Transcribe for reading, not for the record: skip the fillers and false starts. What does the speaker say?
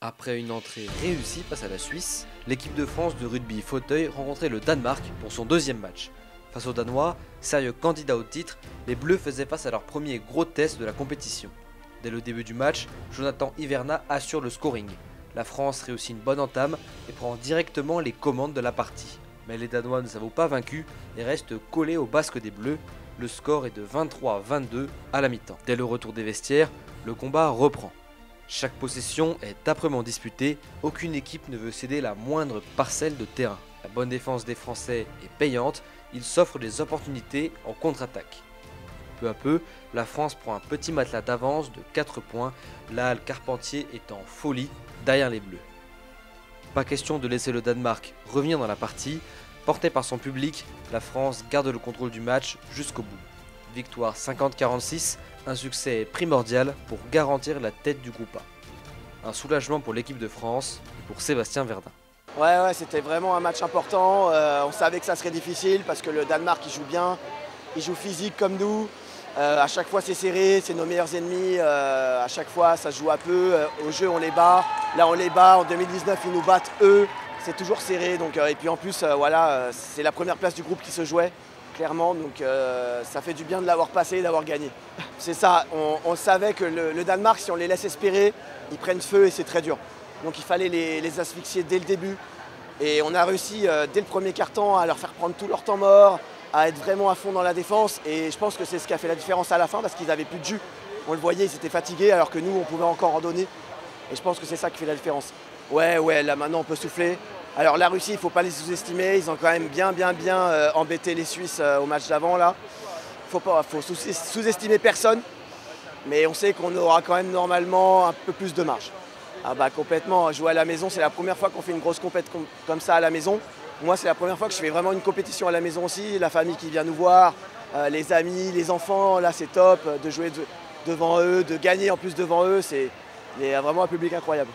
Après une entrée réussie face à la Suisse, l'équipe de France de rugby fauteuil rencontrait le Danemark pour son deuxième match. Face aux Danois, sérieux candidats au titre, les Bleus faisaient face à leur premier gros test de la compétition. Dès le début du match, Jonathan Hiverna assure le scoring. La France réussit une bonne entame et prend directement les commandes de la partie. Mais les Danois ne s'avouent pas vaincus et restent collés au basque des Bleus. Le score est de 23-22 à la mi-temps. Dès le retour des vestiaires, le combat reprend. Chaque possession est âprement disputée, aucune équipe ne veut céder la moindre parcelle de terrain. La bonne défense des Français est payante, ils s'offrent des opportunités en contre-attaque. Peu à peu, la France prend un petit matelas d'avance de 4 points, la halle Carpentier est en folie derrière les Bleus. Pas question de laisser le Danemark revenir dans la partie, porté par son public, la France garde le contrôle du match jusqu'au bout. Victoire 50-46, un succès primordial pour garantir la tête du groupe A. Un soulagement pour l'équipe de France et pour Sébastien Verdun. Ouais, c'était vraiment un match important. On savait que ça serait difficile parce que le Danemark il joue bien, il joue physique comme nous. À chaque fois c'est serré, c'est nos meilleurs ennemis. À chaque fois ça se joue à peu. Au jeu on les bat. Là on les bat. En 2019 ils nous battent eux. C'est toujours serré. Donc, et puis en plus voilà, c'est la première place du groupe qui se jouait. Clairement, donc ça fait du bien de l'avoir passé et d'avoir gagné. C'est ça, on savait que le Danemark, si on les laisse espérer, ils prennent feu et c'est très dur. Donc il fallait les asphyxier dès le début. Et on a réussi dès le premier quart-temps à leur faire prendre tout leur temps mort, à être vraiment à fond dans la défense. Et je pense que c'est ce qui a fait la différence à la fin parce qu'ils n'avaient plus de jus. On le voyait, ils étaient fatigués alors que nous, on pouvait encore en donner. Et je pense que c'est ça qui fait la différence. Ouais, là maintenant on peut souffler. Alors la Russie, il ne faut pas les sous-estimer, ils ont quand même bien embêté les Suisses au match d'avant là. Il faut sous-estimer personne, mais on sait qu'on aura quand même normalement un peu plus de marge. Ah bah complètement, jouer à la maison, c'est la première fois qu'on fait une grosse compétition comme ça à la maison. Moi c'est la première fois que je fais vraiment une compétition à la maison aussi, la famille qui vient nous voir, les amis, les enfants, là c'est top de jouer devant eux, de gagner en plus devant eux, il y a vraiment un public incroyable.